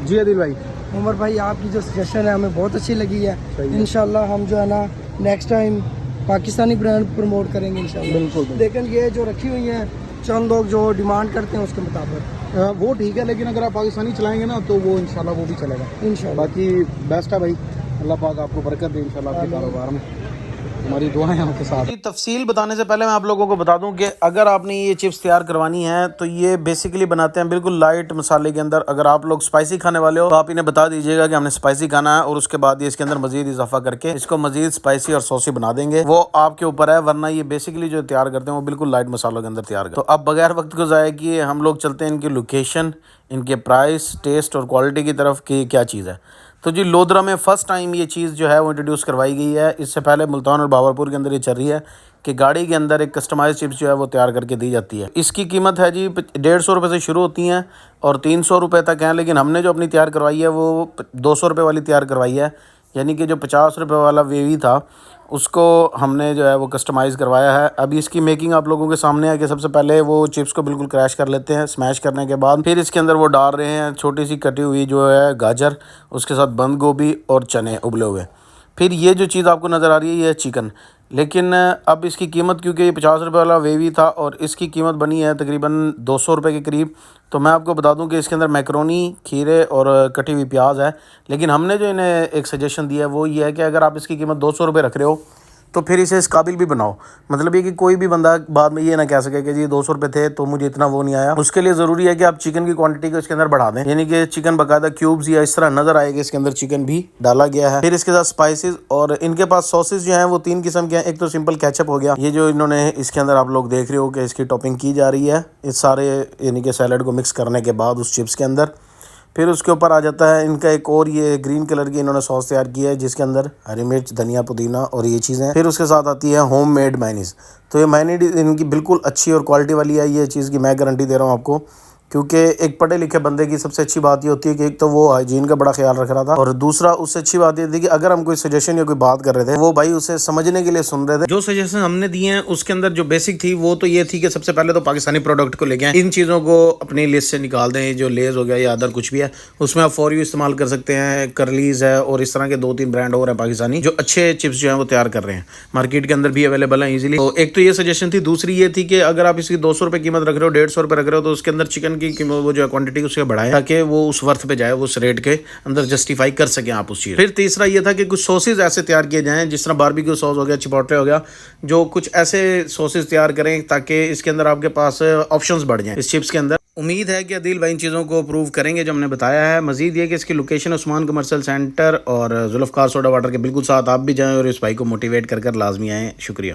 जी आदिल भाई। उमर भाई आपकी जो सजेशन है हमें बहुत अच्छी लगी है। इंशाल्लाह हम जो है ना next time Pakistani brand promote करेंगे इंशाल्लाह। बिल्कुल। लेकिन ये जो रखी हुई हैं चंद लोग जो डिमांड करते हैं उसके मुताबिक वो ठीक है, लेकिन अगर आप पाकिस्तानी चलाएंगे ना तो वो इंशाल्लाह वो भी चलेगा इंशाल्लाह। बाकी बेस्ट है भाई, अल्लाह पाक आपको बरकत दे इंशाल्लाह आपके कारोबार में, हमारी दुआएं आपके साथ। तफसील बताने से पहले मैं आप लोगों को बता दूं कि अगर आपने ये चिप्स तैयार करवानी है तो ये बेसिकली बनाते हैं बिल्कुल लाइट मसाले के अंदर। अगर आप लोग स्पाइसी खाने वाले हो तो आप इन्हें बता दीजिएगा कि हमने स्पाइसी खाना है, और उसके बाद ये इसके अंदर मजीद इजाफा करके इसको मजीद स्पाइसी और सॉसी बना देंगे। वो आपके ऊपर है, वरना ये बेसिकली जो तैयार करते हैं वो बिल्कुल लाइट मसालों के अंदर तैयार करते हैं। तो अब बगैर वक्त को ज़ाया किए हम लोग चलते हैं इनकी लोकेशन, इनके प्राइस, टेस्ट और क्वालिटी की तरफ कि क्या चीज़ है। तो जी लोधरा में फ़र्स्ट टाइम ये चीज़ जो है वो इंट्रोड्यूस करवाई गई है। इससे पहले मुल्तान और बावरपुर के अंदर ये चल रही है कि गाड़ी के अंदर एक कस्टमाइज चिप्स जो है वो तैयार करके दी जाती है। इसकी कीमत है जी 150 रुपये से शुरू होती हैं और 300 रुपये तक हैं, लेकिन हमने जो अपनी तैयार करवाई है वो 200 रुपये वाली तैयार करवाई है। यानी कि जो 50 रुपये वाला वेवी था उसको हमने जो है वो कस्टमाइज़ करवाया है। अभी इसकी मेकिंग आप लोगों के सामने है कि सबसे पहले वो चिप्स को बिल्कुल क्रैश कर लेते हैं, स्मैश करने के बाद फिर इसके अंदर वो डाल रहे हैं छोटी सी कटी हुई जो है गाजर, उसके साथ बंद गोभी और चने उबले हुए। फिर ये जो चीज़ आपको नज़र आ रही है ये है चिकन, लेकिन अब इसकी कीमत क्योंकि ये 50 रुपये वाला वेवी था और इसकी कीमत बनी है तकरीबन 200 रुपये के करीब। तो मैं आपको बता दूं कि इसके अंदर मैक्रोनी, खीरे और कटी हुई प्याज है। लेकिन हमने जो इन्हें एक सजेशन दिया है वो ये है कि अगर आप इसकी कीमत 200 रुपये रख रहे हो तो फिर इसे इस काबिल भी बनाओ। मतलब ये कि कोई भी बंदा बाद में ये ना कह सके कि जी 200 रुपये थे तो मुझे इतना वो नहीं आया। उसके लिए ज़रूरी है कि आप चिकन की क्वांटिटी को इसके अंदर बढ़ा दें, यानी कि चिकन बाकायदा क्यूब्स या इस तरह नज़र आएगा इसके अंदर चिकन भी डाला गया है। फिर इसके साथ स्पाइसेस और इनके पास सॉसेस जो हैं वो 3 किस्म के हैं। एक तो सिंपल केचप हो गया, ये जो इन्होंने इसके अंदर आप लोग देख रहे हो कि इसकी टॉपिंग की जा रही है इस सारे यानी कि सैलड को मिक्स करने के बाद उस चिप्स के अंदर। फिर उसके ऊपर आ जाता है इनका एक और ये ग्रीन कलर की इन्होंने सॉस तैयार की है जिसके अंदर हरी मिर्च, धनिया, पुदीना और ये चीज़ें। फिर उसके साथ आती है होममेड मायनीज़। तो ये मायनीज़ इनकी बिल्कुल अच्छी और क्वालिटी वाली है, ये चीज़ की मैं गारंटी दे रहा हूँ आपको, क्योंकि एक पढ़े लिखे बंदे की सबसे अच्छी बात ये होती है कि एक तो वो हाइजीन का बड़ा ख्याल रख रहा था, और दूसरा उससे अच्छी बात ये थी कि अगर हम कोई सजेशन या कोई बात कर रहे थे वो भाई उसे समझने के लिए सुन रहे थे। जो सजेशन हमने दिए हैं उसके अंदर जो बेसिक थी वो तो ये थी कि सबसे पहले तो पाकिस्तानी प्रोडक्ट को लेके इन चीज़ों को अपनी लिस्ट से निकाल दें। जो लेज़ हो गया या अदर कुछ भी है उसमें आप फॉर यू इस्तेमाल कर सकते हैं, करलीज है और इस तरह के 2-3 ब्रांड और हैं पाकिस्तानी जो अच्छे चिप्स जो हैं वो तैयार कर रहे हैं, मार्केट के अंदर भी अवेलेबल हैं ईजिली। तो एक तो ये सजेशन थी। दूसरी ये थी कि अगर आप इसकी 200 रुपये कीमत रख रहे हो, 150 रुपये रख रहे हो, तो उसके अंदर चिकन की वो जो क्वांटिटी उसके बढ़ाएं ताकि वो उस वर्थ पे जाए, वो उस रेट के अंदर जस्टिफाई कर सकें आप उस चीज़। फिर तीसरा ये था कि कुछ सॉसेज ऐसे तैयार किए जाएं जिस तरह बारबेक्यू सॉस हो गया, चिपोटले हो गया, जो कुछ ऐसे सॉसेज तैयार करें ताकि इसके अंदर आपके पास ऑप्शंस बढ़ जाएं इस चिप्स के अंदर। उम्मीद है कि अदील भाई इन चीज़ों को अप्रूव करेंगे जो हमने बताया है। मजीद ये कि इसकी लोकेशन उस्मान कमर्शियल सेंटर और जुल्फ़कार सोडा वाटर के बिल्कुल साथ आप भी जाएँ और इस भाई को मोटिवेट कर लाजमी आएँ। शुक्रिया।